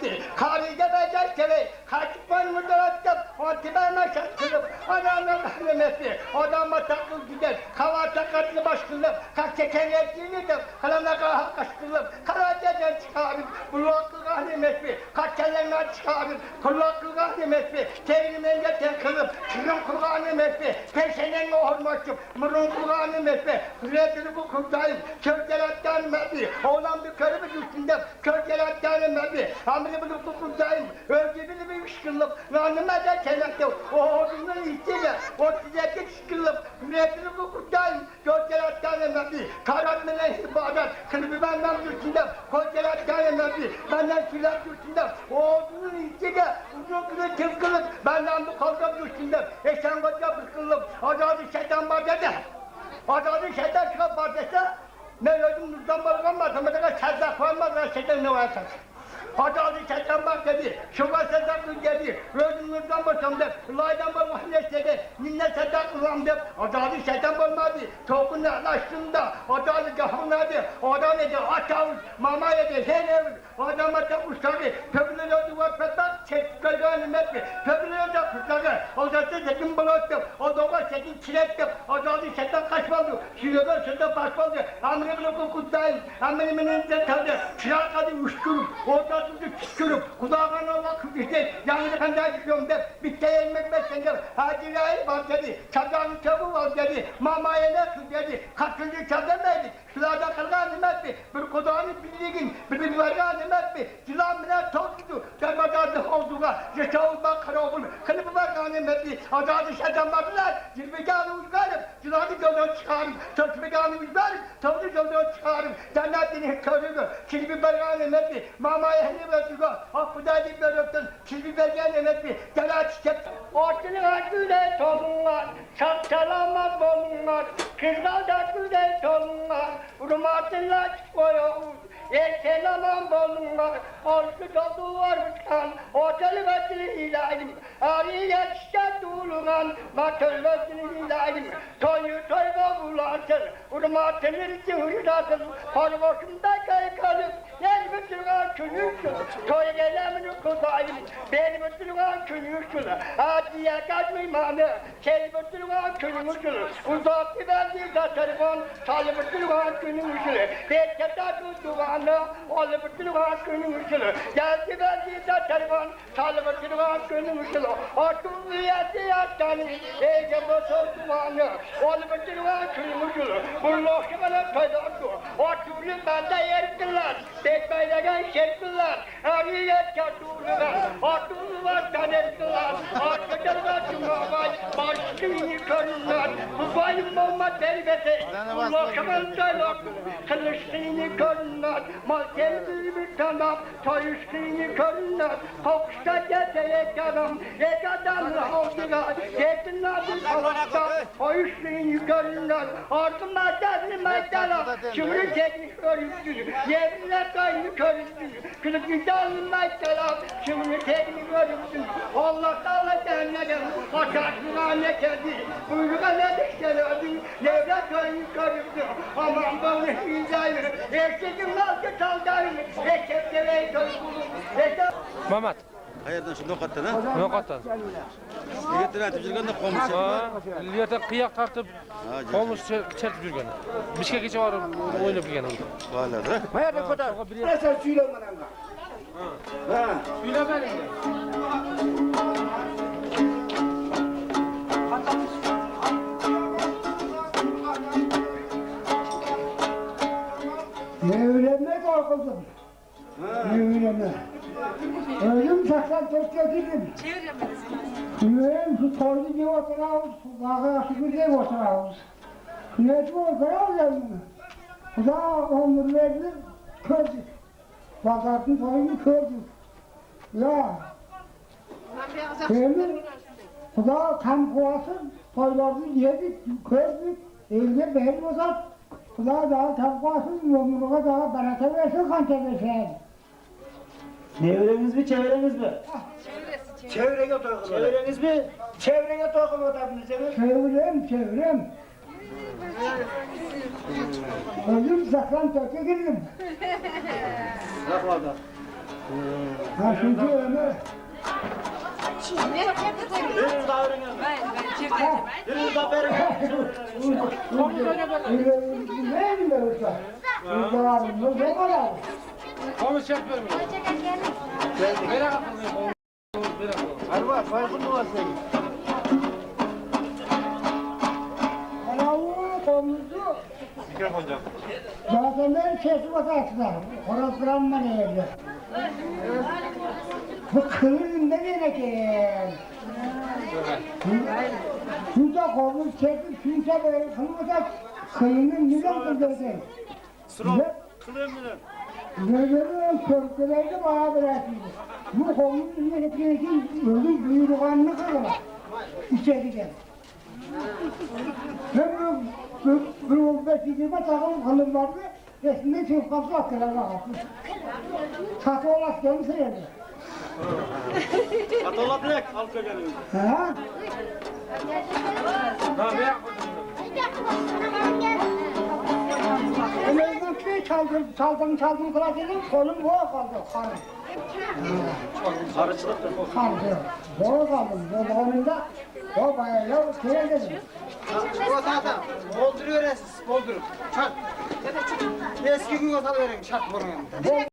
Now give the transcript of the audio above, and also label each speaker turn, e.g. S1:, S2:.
S1: etti. Karıca becek kere, kaçıp boynumu attım, ortibana şaşkınım, anamla kahvem etti. Odama takıl gider, kavata katlı başkınım, kaç çeken ettiğiniydim, kalanla kaha kaçkınım, karacadan çıkarım, bulaklı kahvem etti, kaç kellenden çıkarım, kulaklı kahvem etti, terimende tenkılım, şırın kulağını etti, peşenenle hormaçım, mırın kulağını etti, üretini bu kurtayım, kölgelattan etti, oğlan bir körümü üstünde, kölgelattan etti, amri buluklu kurtayım, öldüğünü bir ışkınlık, nanıma da kenettim, o ordunun ihtiyle, o tizeti çıkınlık, üretini bu kurtayım, kölgelattan etti, karanlığa ibadet, kılıbı benden üstünde, kölgelattan etti, benden silah üstünde, o ordunun ihtiyle, uzun kılıç tıpkılık, benden bu kavgam üstünde, eşen koca bıkkınlık, azadı şeytan var dedi, azadı şeytan çıkıp var dese, ne öldüm nurdan balgam var, sana çarzak koymaz, şeytan ne varsa. Azadı şeytan bak dedi, şuva sedaklı dedi, öldüm nurdan başımda, laydan balgam dedi, ninne sedak ulandı, azadı şeytan olmadı, tokun yaklaştığında, azadı cahanadı, adam dedi, açavuz, mama dedi, sen evuz, adama da uçağı, köprüleri duvar petak, çektikleri metri, köprüleri de kutladı, azadı sekin bulattım, adama sekin çilettim, azadı şeytan kaçmadı, şileber şeytan kaçmadı, amri bloku kutlayın, amri mininde kaldı, çırak adı uçkurup, ortasında çıkırıp, kulağına Allah kıvişte, yalnız kanda çıkıyorum de, bitti elmek beslendim, hadi rahil var dedi, çadağın çabuk var dedi, mamaya ne kız dedi, kaçıncı çademeydik, şurada kalgan etti, bir kulağını bildiğin, bir vargan etti, cilan bile tozdu, derbadardı olduğuna, yaşağılma karabul, kılıbı vargan etti, azadı şeytan vardılar, zirveganı uzgarım, cilanı gözden çıkarım, sözveganı uzgarım, tavlı gözden çıkarım, cennetini körüğü, kilbi vargan etti, mamaya henni verdiği, affıda deyip öptün, kilbi vargan etti, gel çiçek, ortuna güle solunlar, çarçalamaz bolunlar, kızlarda güle solunlar, Rumatınla çıkıyoruz, selamam bolunlar, olsu doldu varmışkan, otel vesili ilahim, ariye çiçek tuğluğan, matıl vesili ilahim, toyu toyga bulasın, Rumatınır cühüdasın, parvoşumda kaykalım, el bütünüğün künüksün, toy gelemini kutayım, bel bütünüğün künüksün, adiye kaçmaymanı, sel bütünüğün künüksün, uzak bir verdiği tasarımın, salı bütünüğün künüksün, bekçata tuttuğanı, oğlu bütünüğün künüksün, geldi verdiği tasarımın, salı bütünüğün künüksün, otun üyesi yattanı, ege boşalttuğanı, oğlu bütünüğün künüksün, bulloşu bana toydattu, otunu bende yerdiler, bekmeyden şerdiler, ariyet çattuğunlar, otunu vartan ettiler, arkadaşlar cumhurbaş, başkını körünler, bu bayım bomba derbesi, bulloşumun toydattu, kılıçlığını körünler, malkeli bir tanam, toyuşluğunu körünler, kokuşta geteye karım, yekadanla oldular, yetinlerdi salakta, toyuşluğunu körünler, ardından derli meydana, şımrı teknik örüntü, yerine kaynı körüntü, kılık güzelli meydana, şımrı teknik örüntü, Allah cennete, aşağı ne kedi, buyruğa ne dikselördü, devlet kaynı körüntü, aman bana hizayı, eşeğin malkı çaldarını, eşek deveyi körüntü,
S2: Mamat.
S3: Hayırdan şu nokattan ha?
S2: Nokattan.
S3: Yeter aytıp жүргенде komşu.
S2: Liyata kıyak tartıp olmuş çertip жүрген. Bişkekçe var oynap gelgen oldu.
S3: Vallahi da.
S1: hayır kadar, sen söyle bana. Ha.
S2: Söyle benim de.
S4: Evlenme kalkıldım. Evlenme. Ölüm saklan tekledim. Güven şu torlu gibi oturağız, bağırası güzel oturağız. Güneşi oturağız. Bu da ömürlerini kördük. Vakatın toyunu kördük. Ya. Emin, bu da kan kovasın, toylarını yedik, kördük. Elde behir bozat. Bu da daha tam kovasın, yumruğa daha bereket versin, kan çevirsin.
S5: Nevreniz mi, çevreniz mi?
S1: Çevreye dokun.
S5: Çevreniz mi?
S1: Çevreye dokun odamını canım.
S4: Çevrem. Ölüm saklan töke girdim.
S5: Bak orada.
S4: Ha çünkü öyle. Ne biliyorsun? Rüzgarımız ne kadar?
S2: Konuş yapıyorum. Merak etme.
S1: Arva, farkında var senin.
S4: Anavu komuzu.
S3: Mikrofon canım.
S4: Zaten ben sesi bakarsınlar. Orasıranma ne yerde? Bu kılığında gerekir. Şurada komuz çekip şurada böyle kılmasa kıyının neden kıldırsın?
S3: Kılığım mı?
S4: Gözlerin körüklerinde bana bırakıyor. Bu komuzun gerektiği için ölüm buyruğanını kırılır. İçeride. Ben bu beklediğime takım hanım vardı. Resminde çok fazla akıllar var. Satı olarak gelmiş herhalde.
S3: Atola direkt al köşeni.
S4: Ha? Elimden şey çaldım kılar dedim, kolum boğa kaldı.
S3: Sarıçılıktır.
S4: Kaldı. Boğa kaldım. Boğanında o bayağı köye dedim.
S5: O zaten dolduruyor esas, doldurup. Çak. Eski gün ortalığı verin, çak buraya.